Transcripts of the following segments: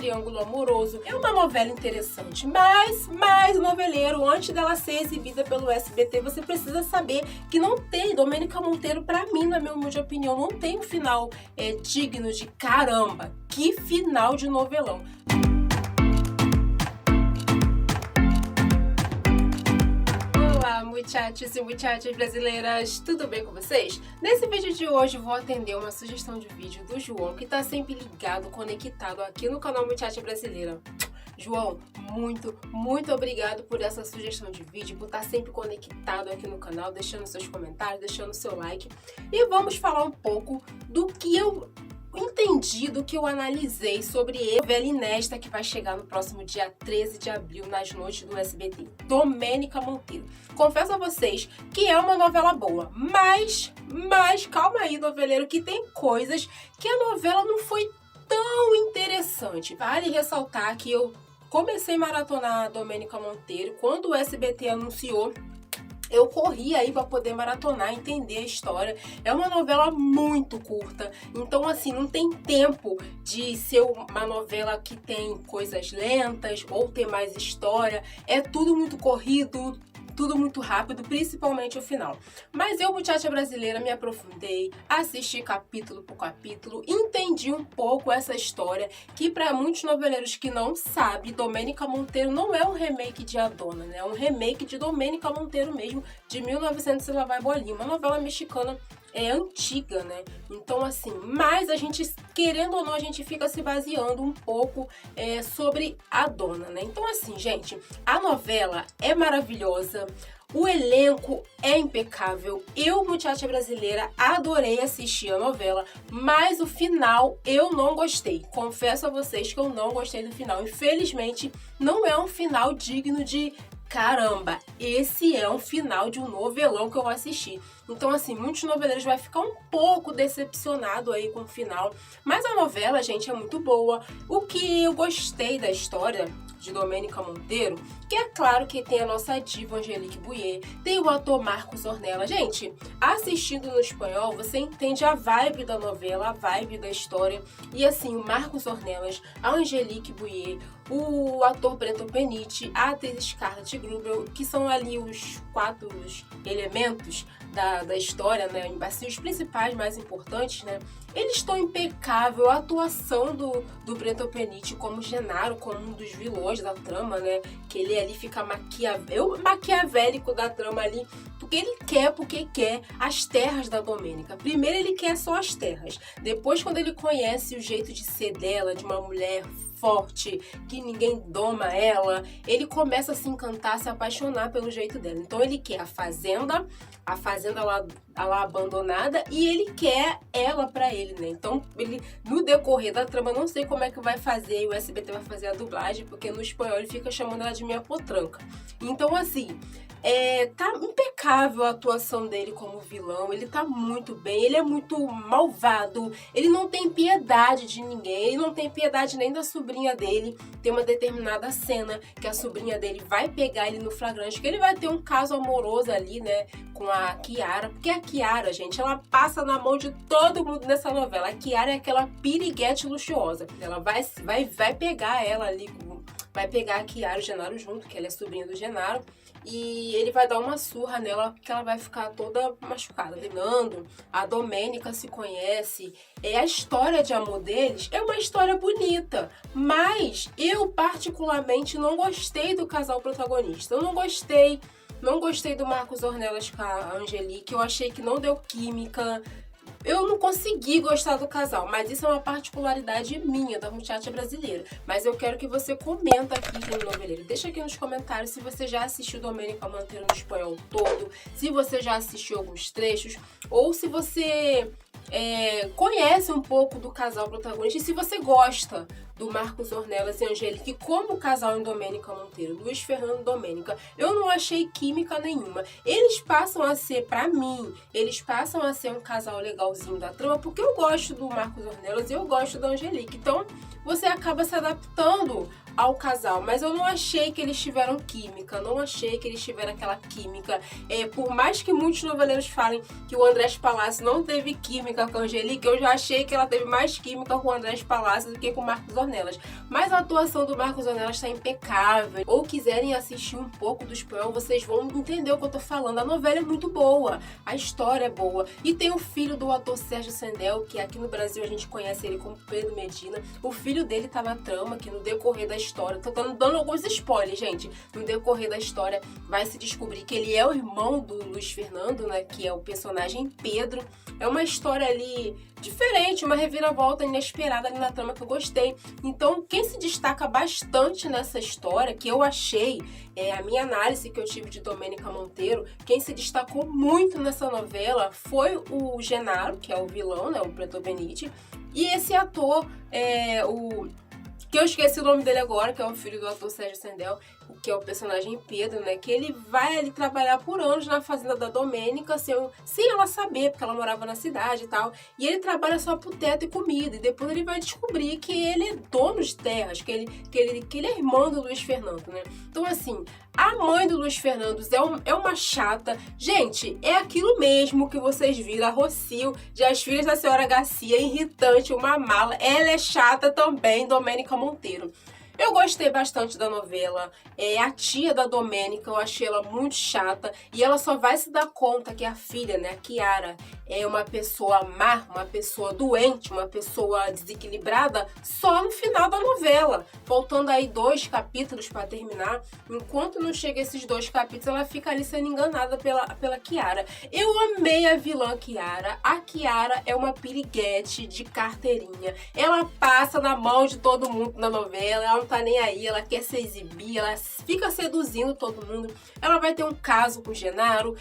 triângulo amoroso. É uma novela interessante, mas o noveleiro, antes dela ser exibida pelo SBT, você precisa saber que não tem, Domênica Monteiro, pra mim, na minha humilde opinião, não tem um final digno de caramba. Que final de novelão! Olá, muchachos e muchachas brasileiras, tudo bem com vocês? Nesse vídeo de hoje vou atender uma sugestão de vídeo do João, que tá sempre ligado, conectado aqui no canal Muchacha Brasileira. João, muito obrigado por essa sugestão de vídeo, por estar sempre conectado aqui no canal, deixando seus comentários, deixando seu like. E vamos falar um pouco do que eu entendi, do que eu analisei sobre a novela inédita que vai chegar no próximo dia 13 de abril, nas noites do SBT, Domênica Monteiro. Confesso a vocês que é uma novela boa, mas calma aí, noveleiro, que tem coisas que a novela não foi tão interessante. Vale ressaltar que eu comecei a maratonar a Domênica Monteiro quando o SBT anunciou. Eu corri aí para poder maratonar, entender a história. É uma novela muito curta, então assim, não tem tempo de ser uma novela que tem coisas lentas ou ter mais história. É tudo muito corrido, tudo muito rápido, principalmente o final. Mas eu, Muchacha Brasileira, me aprofundei, assisti capítulo por capítulo, entendi um pouco essa história, que para muitos noveleiros que não sabem, Domênica Monteiro não é um remake de Adona, né? É um remake de Domênica Monteiro mesmo, de 1900 e lá vai bolinha, uma novela mexicana antiga, né? Então assim, mas a gente, querendo ou não, a gente fica se baseando um pouco sobre a Dona, né? Então assim, gente, a novela é maravilhosa, o elenco é impecável. Eu, Muchacha Brasileira, adorei assistir a novela, mas o final eu não gostei. Confesso a vocês que eu não gostei do final. Infelizmente, não é um final digno de caramba, esse é um final de um novelão que eu vou assistir. Então, assim, muitos noveleiros vão ficar um pouco decepcionados aí com o final. Mas a novela, gente, é muito boa. O que eu gostei da história de Domênica Monteiro, que é claro que tem a nossa diva Angelique Boyer, tem o ator Marcos Ornella. Gente, assistindo no espanhol, você entende a vibe da novela, a vibe da história. E assim, o Marcos Ornelas, a Angelique Boyer, o ator Brento Peniche, a atriz Scarlett Grubel, que são ali os 4 elementos da história, né? Assim, os principais, mais importantes, né? Eles estão impecável. A atuação do Brento Peniche como Genaro, como um dos vilões da trama, né? Que ele ali fica maquiavélico da trama ali, porque quer as terras da Domênica. Primeiro ele quer só as terras. Depois, quando ele conhece o jeito de ser dela, de uma mulher forte, que ninguém doma ela, ele começa a se encantar, a se apaixonar pelo jeito dela. Então ele quer a fazenda lá abandonada, e ele quer ela pra ele, né? Então ele, no decorrer da trama, não sei como é que vai fazer, e o SBT vai fazer a dublagem, porque no espanhol ele fica chamando ela de minha potranca. Então assim, tá impecável a atuação dele como vilão, ele tá muito bem, ele é muito malvado, ele não tem piedade de ninguém, ele não tem piedade nem da sobrinha dele. Tem uma determinada cena que a sobrinha dele vai pegar ele no flagrante, que ele vai ter um caso amoroso ali, né, com a Kiara, porque a Kiara, gente, ela passa na mão de todo mundo nessa novela. A Kiara é aquela piriguete luxuosa, ela vai pegar ela ali, vai pegar a Kiara e o Genaro junto, que ela é sobrinha do Genaro, e ele vai dar uma surra nela, que ela vai ficar toda machucada. Lembrando, a Domênica se conhece, a história de amor deles é uma história bonita, mas eu particularmente não gostei do casal protagonista. Eu não gostei do Marcos Ornelas com a Angelique, eu achei que não deu química. Eu não consegui gostar do casal, mas isso é uma particularidade minha, da Muchacha Brasileira. Mas eu quero que você comenta aqui no noveleiro. Deixa aqui nos comentários se você já assistiu Domênica Monteiro no espanhol todo, se você já assistiu alguns trechos, ou se você conhece um pouco do casal protagonista, e se você gosta do Marcos Ornelas e Angelique como casal em Domênica Monteiro, Luiz Fernando e Domênica. Eu não achei química nenhuma. Eles passam a ser, pra mim, um casal legalzinho da trama, porque eu gosto do Marcos Ornelas e eu gosto da Angelique. Então, você acaba se adaptando ao casal, mas eu não achei que eles tiveram química, não achei que eles tiveram aquela química. Por mais que muitos noveleiros falem que o Andrés Palácio não teve química com a Angelique, eu já achei que ela teve mais química com o Andrés Palácio do que com o Marcos Ornelas. Ornelas. Mas a atuação do Marcos Ornelas está impecável. Ou quiserem assistir um pouco do Espanhol, vocês vão entender o que eu tô falando. A novela é muito boa, a história é boa. E tem o filho do ator Sérgio Sendel, que aqui no Brasil a gente conhece ele como Pedro Medina. O filho dele tá na trama, que no decorrer da história, tô dando alguns spoilers, gente. No decorrer da história vai se descobrir que ele é o irmão do Luiz Fernando, né, que é o personagem Pedro. É uma história ali diferente, uma reviravolta inesperada ali na trama que eu gostei. Então, quem se destaca bastante nessa história, que eu achei, a minha análise que eu tive de Domênica Monteiro, quem se destacou muito nessa novela foi o Genaro, que é o vilão, né, o Pretor Benite, e esse ator, que eu esqueci o nome dele agora, que é o filho do ator Sérgio Sendel, que é o personagem Pedro, né? Que ele vai ali trabalhar por anos na fazenda da Domênica, sem ela saber, porque ela morava na cidade e tal. E ele trabalha só por teto e comida. E depois ele vai descobrir que ele é dono de terras, que ele é irmão do Luiz Fernando, né? Então, assim, a mãe do Luiz Fernando é uma chata. Gente, é aquilo mesmo que vocês viram, a Rocio, de As Filhas da Senhora Garcia, irritante, uma mala. Ela é chata também, Domênica Monteiro. Eu gostei bastante da novela. A tia da Domênica, eu achei ela muito chata. E ela só vai se dar conta que a filha, né, a Chiara, é uma pessoa má, uma pessoa doente, uma pessoa desequilibrada, só no final da novela. Faltando aí 2 capítulos para terminar. Enquanto não chega esses 2 capítulos, ela fica ali sendo enganada pela Chiara. Eu amei a vilã Chiara. A Chiara é uma piriguete de carteirinha. Ela passa na mão de todo mundo na novela. Ela não tá nem aí, ela quer se exibir, ela fica seduzindo todo mundo. Ela vai ter um caso com o Genaro.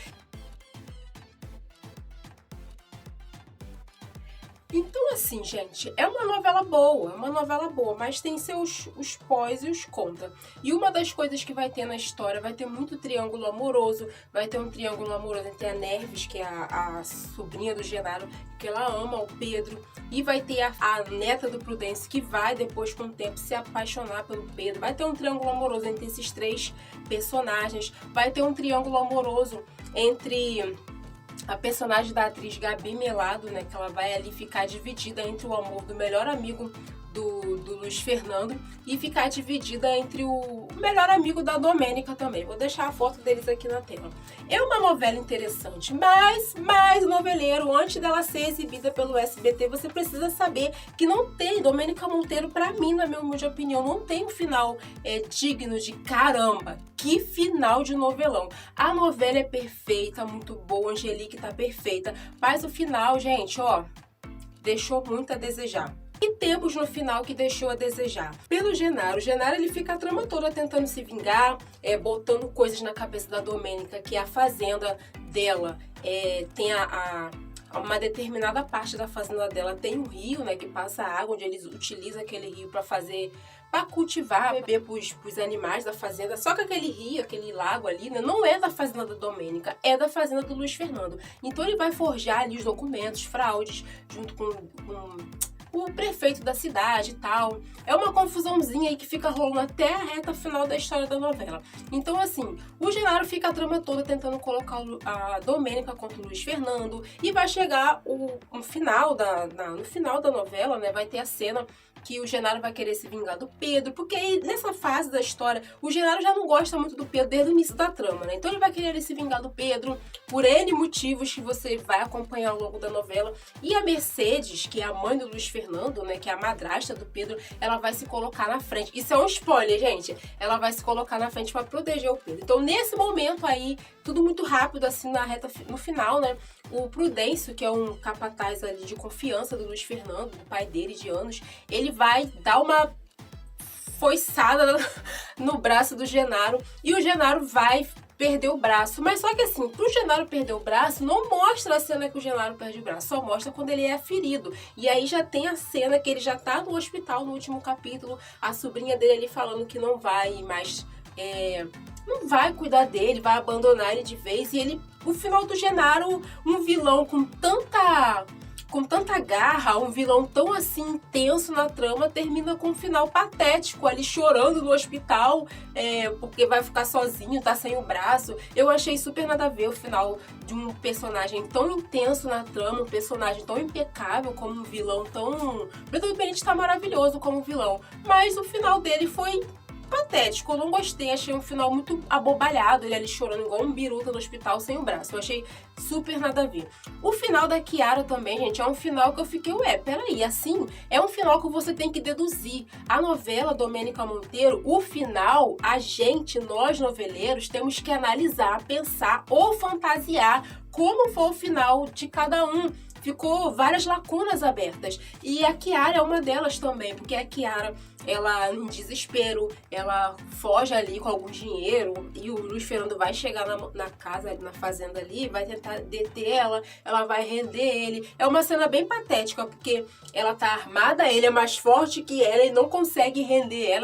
Então, assim, gente, é uma novela boa, mas tem os pós e os contra. E uma das coisas que vai ter na história, vai ter muito triângulo amoroso, vai ter um triângulo amoroso entre a Nerves, que é a sobrinha do Genaro, que ela ama o Pedro, e vai ter a neta do Prudêncio, que vai depois, com o tempo, se apaixonar pelo Pedro. Vai ter um triângulo amoroso entre esses 3 personagens, vai ter um triângulo amoroso entre a personagem da atriz Gabi Melado, né, que ela vai ali ficar dividida entre o amor do melhor amigo do Luiz Fernando e ficar dividida entre o melhor amigo da Domênica também. Vou deixar a foto deles aqui na tela. É uma novela interessante, mas noveleiro, antes dela ser exibida pelo SBT, você precisa saber que não tem, Domênica Monteiro, pra mim, na minha humilde opinião, não tem um final digno de caramba. Que final de novelão. A novela é perfeita, muito boa, Angelique tá perfeita, mas o final, gente, ó, deixou muito a desejar. E temos no final que deixou a desejar. Pelo Genaro. O Genaro, ele fica a trama toda tentando se vingar, botando coisas na cabeça da Domênica, que a fazenda dela tem uma determinada parte da fazenda dela tem um rio, né, que passa água, onde eles utilizam aquele rio para cultivar, beber pros animais da fazenda. Só que aquele rio, aquele lago ali, né, não é da fazenda da Domênica, é da fazenda do Luiz Fernando. Então ele vai forjar ali os documentos, fraudes, junto com o prefeito da cidade e tal. É uma confusãozinha aí que fica rolando até a reta final da história da novela. Então, assim, o Genaro fica a trama toda tentando colocar a Domênica contra o Luiz Fernando, e vai chegar no final da novela, né, vai ter a cena que o Genaro vai querer se vingar do Pedro, porque aí, nessa fase da história, o Genaro já não gosta muito do Pedro desde o início da trama, né? Então ele vai querer se vingar do Pedro por N motivos que você vai acompanhar ao longo da novela. E a Mercedes, que é a mãe do Luiz Fernando, né, que é a madrasta do Pedro, ela vai se colocar na frente. Isso é um spoiler, gente. Ela vai se colocar na frente para proteger o Pedro. Então, nesse momento aí, tudo muito rápido, assim, no final, né? O Prudêncio, que é um capataz ali de confiança do Luiz Fernando, do pai dele de anos, ele vai dar uma foiçada no braço do Genaro, e o Genaro vai perder o braço. Mas só que assim, pro Genaro perder o braço, não mostra a cena que o Genaro perde o braço, só mostra quando ele é ferido. E aí já tem a cena que ele já tá no hospital no último capítulo, a sobrinha dele ali falando que não vai mais... não vai cuidar dele, vai abandonar ele de vez. E ele, o final do Genaro, um vilão com tanta com tanta garra, um vilão tão assim intenso na trama, termina com um final patético, ali chorando no hospital, porque vai ficar sozinho, tá sem o braço. Eu achei super nada a ver o final de um personagem tão intenso na trama, um personagem tão impecável como um vilão tão... Brandon Benedict tá maravilhoso como vilão, mas o final dele foi patético, eu não gostei, achei um final muito abobalhado, ele ali chorando igual um biruta no hospital sem o braço, eu achei super nada a ver. O final da Kiara também, gente, é um final que eu fiquei, peraí, assim, é um final que você tem que deduzir. A novela Domênica Monteiro, o final, nós noveleiros, temos que analisar, pensar ou fantasiar como foi o final de cada um. Ficou várias lacunas abertas. E a Kiara é uma delas também, porque a Kiara, ela, em desespero, ela foge ali com algum dinheiro e o Luiz Fernando vai chegar na casa, na fazenda ali, vai tentar deter ela vai render ele. É uma cena bem patética, porque ela tá armada, ele é mais forte que ela e não consegue render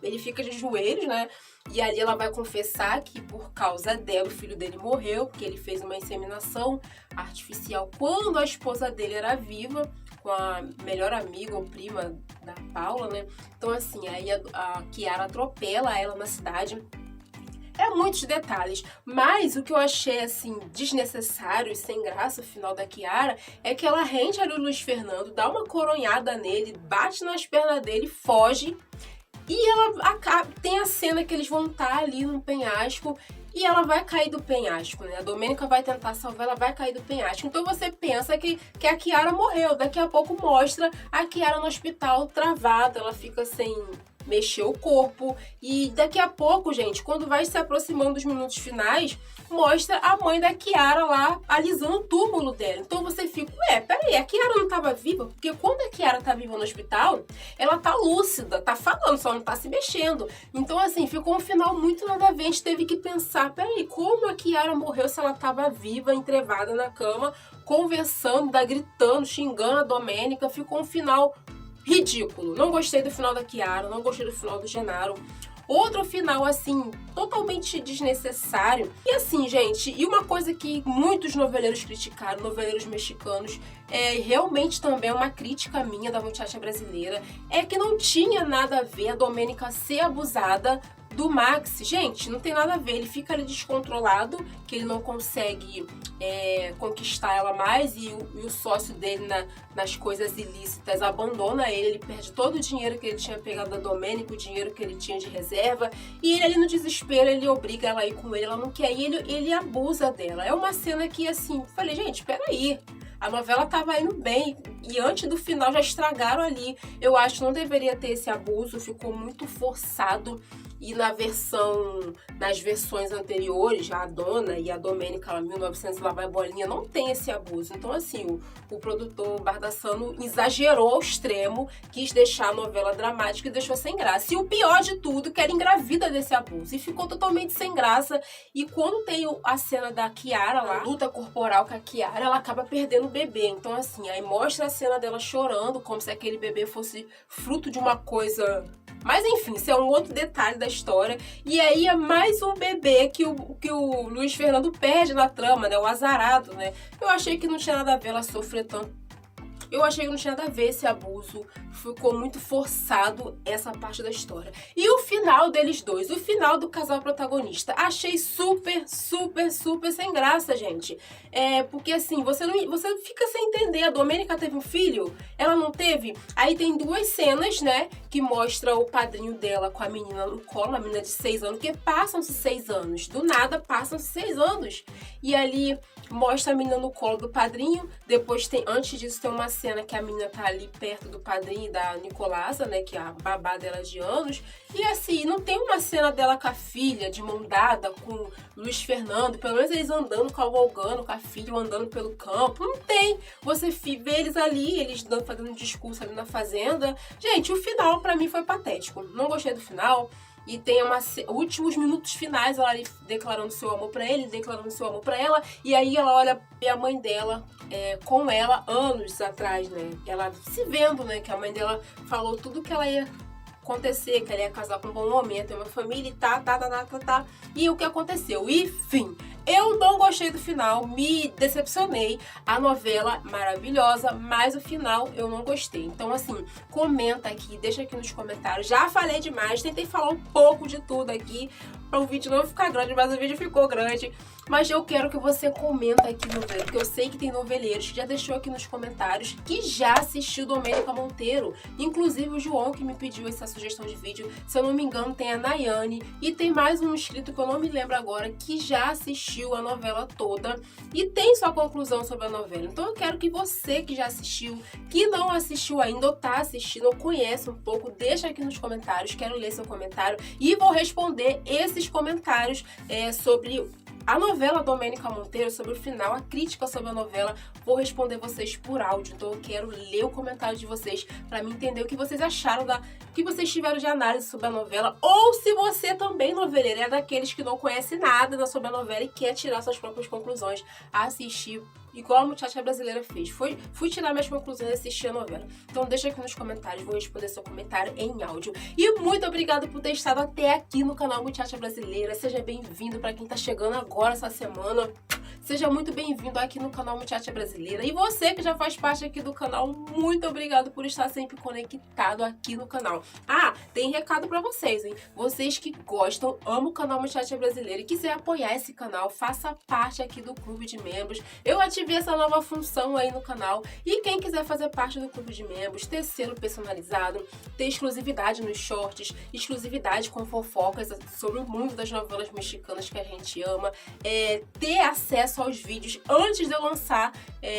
ele fica de joelhos, né? E ali ela vai confessar que por causa dela o filho dele morreu, porque ele fez uma inseminação artificial quando a esposa dele era viva, com a melhor amiga ou prima da Paula, né? Então assim, aí a Kiara atropela ela na cidade. É muitos detalhes, mas o que eu achei, assim, desnecessário e sem graça, o final da Kiara, é que ela rende ali o Luiz Fernando, dá uma coronhada nele, bate nas pernas dele, foge. E ela tem a cena que eles vão estar ali no penhasco e ela vai cair do penhasco, né? A Domênica vai tentar salvar, ela vai cair do penhasco. Então você pensa que a Kiara morreu. Daqui a pouco mostra a Kiara no hospital travada, ela fica sem mexer o corpo. E daqui a pouco, gente, quando vai se aproximando dos minutos finais, mostra a mãe da Kiara lá alisando o túmulo dela. Então você fica, peraí, a Kiara não estava viva? Porque quando a Kiara tá viva no hospital, ela tá lúcida, tá falando, só não tá se mexendo. Então assim, ficou um final muito nada a ver. A gente teve que pensar, peraí, como a Kiara morreu se ela tava viva, entrevada na cama, conversando, gritando, xingando a Domênica? Ficou um final ridículo. Não gostei do final da Kiara, não gostei do final do Genaro. Outro final, assim, totalmente desnecessário. E assim, gente, e uma coisa que muitos noveleiros criticaram, noveleiros mexicanos, realmente também é uma crítica minha da muchacha brasileira, é que não tinha nada a ver a Domênica ser abusada do Max. Gente, não tem nada a ver, ele fica ali descontrolado, que ele não consegue conquistar ela mais e o sócio dele nas coisas ilícitas abandona ele perde todo o dinheiro que ele tinha pegado da Domênica, o dinheiro que ele tinha de reserva, e ele ali no desespero, ele obriga ela a ir com ele, ela não quer ir, ele abusa dela. É uma cena que assim, falei, gente, peraí, a novela tava indo bem e antes do final já estragaram ali. Eu acho que não deveria ter esse abuso, ficou muito forçado. E nas versões anteriores, a Dona e a Domênica, 1900 lá vai bolinha, não tem esse abuso. Então assim, o produtor Bardassano exagerou ao extremo, quis deixar a novela dramática e deixou sem graça. E o pior de tudo, que ela engravida desse abuso. E ficou totalmente sem graça. E quando tem a cena da Kiara lá, a luta corporal com a Kiara, ela acaba perdendo o bebê. Então assim, aí mostra a cena dela chorando, como se aquele bebê fosse fruto de uma coisa... Mas enfim, isso é um outro detalhe da história. E aí é mais um bebê que o Luiz Fernando perde na trama, né? O azarado, né? Eu achei que não tinha nada a ver ela sofrer tanto. Eu achei que não tinha nada a ver esse abuso. Ficou muito forçado essa parte da história. E o final deles dois, o final do casal protagonista, achei super, super, super sem graça, gente. Porque assim, você fica sem entender. A Domênica teve um filho? Ela não teve? Aí tem duas cenas, né? Que mostra o padrinho dela com a menina no colo, a menina de 6 anos, que passam-se 6 anos. Do nada, passam-se 6 anos. E ali mostra a menina no colo do padrinho. Depois antes disso tem uma cena que a menina tá ali perto do padrinho e da Nicolasa, né, que é a babá dela de anos. E assim, não tem uma cena dela com a filha, de mão dada, com Luiz Fernando, pelo menos eles andando, cavalgando com a filha, andando pelo campo. Não tem. Você vê eles ali, eles fazendo um discurso ali na fazenda. Gente, o final pra mim foi patético. Não gostei do final. E tem últimos minutos finais, ela ali declarando seu amor pra ele, declarando seu amor pra ela. E aí ela olha a mãe dela com ela anos atrás, né? Ela se vendo, né? Que a mãe dela falou tudo que ela ia acontecer, que ela ia casar com um bom homem, ia ter uma família e tá. E o que aconteceu? E fim. Eu não gostei do final, me decepcionei. A novela maravilhosa, mas o final eu não gostei. Então, assim, comenta aqui, deixa aqui nos comentários. Já falei demais, tentei falar um pouco de tudo aqui para o vídeo não ficar grande, mas o vídeo ficou grande. Mas eu quero que você comenta aqui no vídeo, porque eu sei que tem noveleiros que já deixou aqui nos comentários que já assistiu Domênica Monteiro. Inclusive o João que me pediu essa sugestão de vídeo. Se eu não me engano, tem a Nayane e tem mais um inscrito que eu não me lembro agora que já assistiu a novela toda e tem sua conclusão sobre a novela. Então eu quero que você que já assistiu, que não assistiu ainda ou tá assistindo ou conhece um pouco, deixa aqui nos comentários. Quero ler seu comentário e vou responder esses comentários sobre a novela Domênica Monteiro, sobre o final, a crítica sobre a novela. Vou responder vocês por áudio, então eu quero ler o comentário de vocês para me entender o que vocês acharam, o que vocês tiveram de análise sobre a novela, ou se você também, noveleiro, é daqueles que não conhece nada sobre a novela e quer tirar suas próprias conclusões, assistir igual a Muchacha Brasileira fez. Fui tirar minhas conclusões e assistir a novela. Então deixa aqui nos comentários, vou responder seu comentário em áudio. E muito obrigada por ter estado até aqui no canal Muchacha Brasileira. Seja bem-vindo para quem tá chegando agora essa semana. Seja muito bem-vindo aqui no canal Muchacha Brasileira. E você que já faz parte aqui do canal, muito obrigado por estar sempre conectado aqui no canal. Ah, tem recado pra vocês, hein? Vocês que gostam, amam o canal Muchacha Brasileira e quiser apoiar esse canal, faça parte aqui do clube de membros. Eu ativei essa nova função aí no canal. E quem quiser fazer parte do clube de membros, ter selo personalizado, ter exclusividade nos shorts, exclusividade com fofocas sobre o mundo das novelas mexicanas que a gente ama, ter acesso aos vídeos antes de eu lançar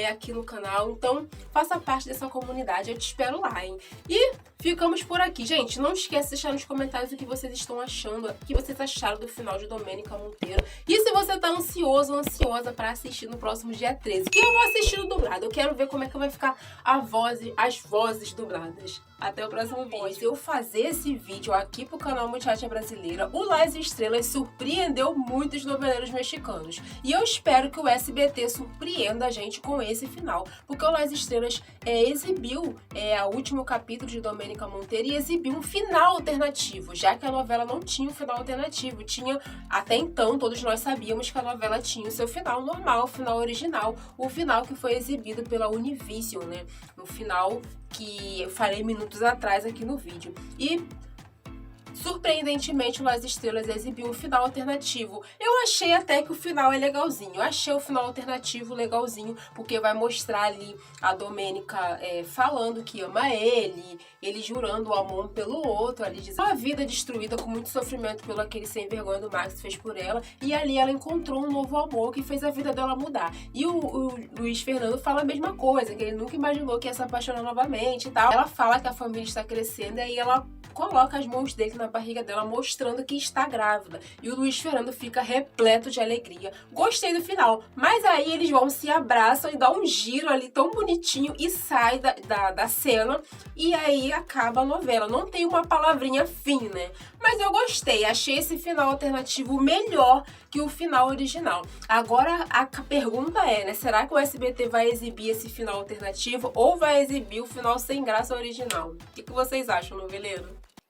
aqui no canal. Então, faça parte dessa comunidade. Eu te espero lá, hein? E ficamos por aqui. Gente, não esquece de deixar nos comentários o que vocês estão achando, o que vocês acharam do final de Domênica Monteiro. E se você tá ansioso ou ansiosa pra assistir no próximo dia 13, que eu vou assistir no dublado. Eu quero ver como é que vai ficar as vozes dubladas. Até o próximo vídeo. Após eu fazer esse vídeo aqui pro canal Muchacha Brasileira, o Las Estrelas surpreendeu muitos noveleiros mexicanos. E eu espero que o SBT surpreenda a gente com esse final. Porque o Las Estrelas exibiu o último capítulo de Domênica Monteiro e exibiu um final alternativo, já que a novela não tinha um final alternativo. Tinha, até então, todos nós sabíamos que a novela tinha o seu final normal, o final original, o final que foi exibido pela Univision, né? No final que eu falei minutos atrás aqui no vídeo. E surpreendentemente, o Las Estrelas exibiu um final alternativo. Eu achei até que o final é legalzinho. Eu achei o final alternativo legalzinho, porque vai mostrar ali a Domênica falando que ama ele jurando o amor pelo outro, ali dizendo uma vida destruída com muito sofrimento pelo aquele sem vergonha do Max fez por ela, e ali ela encontrou um novo amor que fez a vida dela mudar. E o Luiz Fernando fala a mesma coisa, que ele nunca imaginou que ia se apaixonar novamente e tal. Ela fala que a família está crescendo, e aí ela coloca as mãos dele na barriga dela, mostrando que está grávida. E o Luiz Fernando fica repleto de alegria. Gostei do final, mas aí eles vão, se abraçam e dá um giro ali tão bonitinho e sai da cena, e aí acaba a novela. Não tem uma palavrinha fim, né? Mas eu gostei, achei esse final alternativo melhor que o final original. Agora a pergunta é, né? Será que o SBT vai exibir esse final alternativo ou vai exibir o final sem graça original? O que vocês acham, noveleiro?